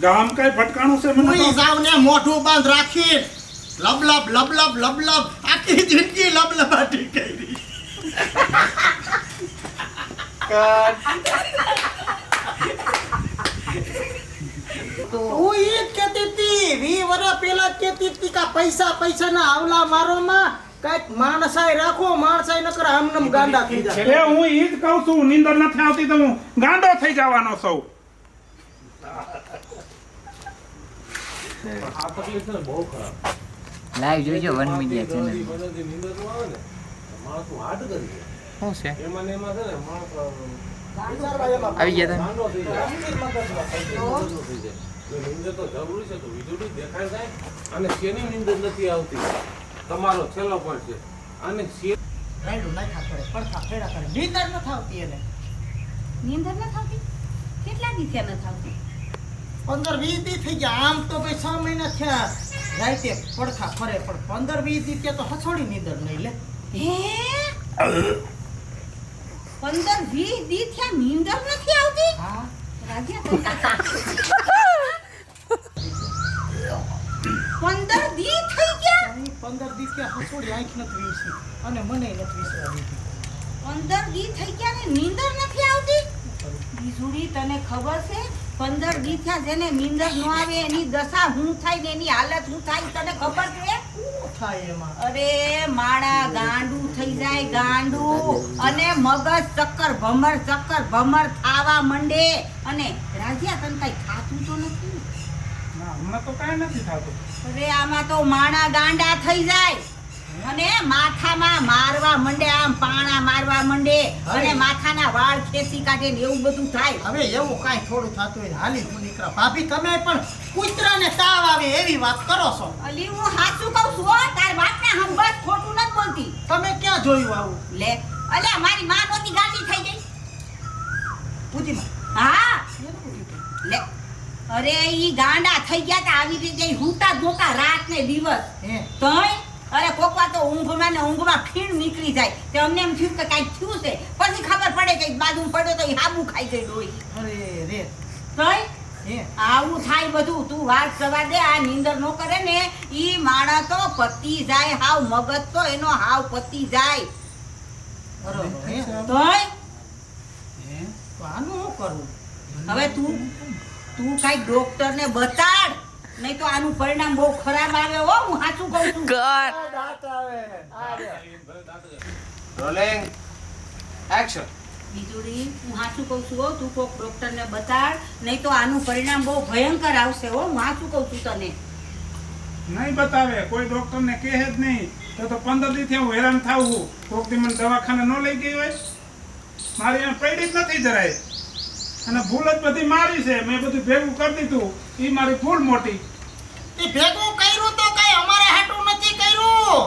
ગામ કઈ ભટકાણું છે મને હું જાવ ને મોઢું બંધ રાખી લબલબ લબલબ લબલબ આખી જિંદગી લબલબાટી કરી તું ઈ જ કહેતી હતી 20 વર્ષ પહેલા જ કહેતી હતી કે પૈસા ના આવલા મારોમાં કઈક માણસાઈ રાખો માણસાઈ નકર આમનમ ગાંડા થઈ જાય એ હું ઈ જ કહું છું નીંદર નથી આવતી તો હું ગાંડો થઈ જવાનો છું આ તકલીફ છે બહુ ખરાબ લાઈવ જોઈજો વન મીડિયા ચેનલ નીંદર નો આવે ને માણસ હાટ કરી દે શું છે એમાં ને એમાં છે ને માણસ આવી ગયા ગાંડો થઈ જાય નીંદર તો જરૂરી છે તો વીજળી દેખાય જાય અને શેની નીંદર નથી આવતી તમારો છેલ્લો પોઈન્ટ છે અને રાઈડું નાખ્યા કરે પડખા ફેરા કરે નીંદર ન થાવતી એને નીંદર ન થાતી કેટલા દી થયા ન થાતી 15-20 દી થઈ ગયા આમ તો ભાઈ 6 મહિના થયા રાઈતે પડખા ફરે પણ 15-20 દી ત્યાં તો હછોડી નીંદર નહીં લે હે 15-20 દી થયા નીંદર નથી આવતી હા રાજા 15 દી થઈ ગયા 15 દી ત્યાં હછોડી આંખ નથી વીસી અને મને નથી વિસરા દીધી 15 દી થઈ ગયા ને નીંદર નથી આવતી બીજુડી તને ખબર છે 15 દી થયા જેને નીંદર ન આવે એની દશા હું થાય ને એની હાલત હું થાય તને ખબર છે શું થાય એમાં અરે માળા ગાંડું થઈ જાય ગાંડું અને મગજ ચક્કર ભમર થાવા મંડે અને રાજીયા તને કઈ ખાતું તો નથી ને? ના હમણાં તો કાંઈ નથી થતું અરે આમાં તો માણા ગાંડા થઈ જાય અને માથામાં મારવા મંડે આમ પાણા મારવા મંડે અને માથાના વાળ ખેંચી કાઢે ને એવું બધું થાય હવે એવું કાંઈ થોડું થતું હોય હાલી તું નીકળા ભાભી તમે પણ કૂતરાને તાવ આવે એવી વાત કરો છો અલી હું સાચું કહું છું હો, તાર વાતને હમ બસ ખોટું નથી બોલતી તમે ક્યાં જોયું આવું લે અલ્યા મારી માં નોતી ગાંડી થઈ ગઈ પૂજીમાં હા લે અરે ઈ ગાંડા થઈ ગયા તા આવી રીતે હુંતા ધોકા રાત ને દિવસ હે તોય અરે કોકવા તો ઊંઘમાં ને ઊંઘમાં ફીણ નીકળી જાય તે અમને એમ થયું કે કાંઈક થયું છે પછી ખબર પડે કે બાજુ પડ્યો તો ઈ હાબુ ખાઈ ગઈ ડોઈ અરે રે તોય હે આવું થાય બધું તું વાત સવા દે આ નીંદર નો કરે ને ઈ માણા તો પતી જાય હાવ મગજ તો એનો હાવ પતી જાય બરોબર હે તોય તો આનું શું કરવું હવે તું કાંઈક ડોક્ટર ને બતાડ નહીં તો આનું પરિણામ બહુ ખરાબ આવે હો હું સાચું કહું છું રોલિંગ એક્શન બીજુડી હું સાચું કહું છું હો તું કોક ડોક્ટર ને બતાડ નહીં તો આનું પરિણામ બહુ ભયંકર આવશે હો હું સાચું કહું છું તને નહીં બતાવે કોઈ ડોક્ટર ને કહે જ નહીં તો 15 દીથી હું હેરાન થાઉં છું કોક દી મને દવાખાને ન લઈ ગઈ હોય મારી એને પડી જ નથી જરાય અને ભૂલ જ બધી મારી છે મેં બધું ભેગું કરી દીધું એ મારી ભૂલ મોટી એ ભેગું કર્યું તો કઈ અમારે હાટું નથી કર્યું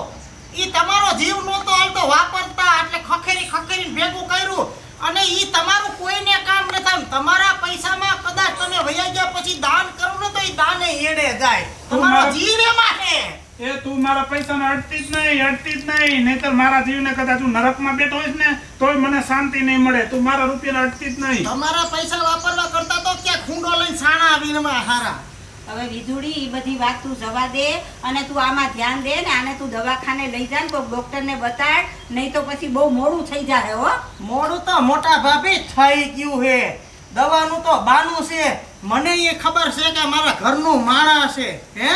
ઈ તમારો જીવ નહોતો હાલતો વાપરતા એટલે ખખેરીને ભેગું કર્યું અને ઈ તમારું કોઈને કામ ન થાય તમારા પૈસામાં કદાચ તમે વયા ગયા પછી દાન કરો ને તો ઈ દાને એડે જાય તમારો જીવ એમાં છે એ તું મારા પૈસાને અડતી જ નહીં નહીતર મારા જીવને કદાચ હું નરકમાં બેઠો હોઈશ ને તોય મને શાંતિ નહીં મળે તું મારા રૂપિયાને અડતી જ નહીં તમારા પૈસા વાપરવા કરતા તો ક્યાં ખૂંડો લઈને સાણા વીણમાં હારા હવે વિધુડી એ બધી વાત તું જવા દે અને તું આમાં ધ્યાન દે ને આને તું દવાખાને લઈ જા ને કોઈ ડોક્ટર ને બતાડ નહીં તો પછી બહુ મોડું થઈ જાય હો મોડું તો મોટા ભાભી થઈ ગયું હે દવાનું તો બાનું છે મને એ ખબર છે કે મારા ઘરનું માણસ છે હે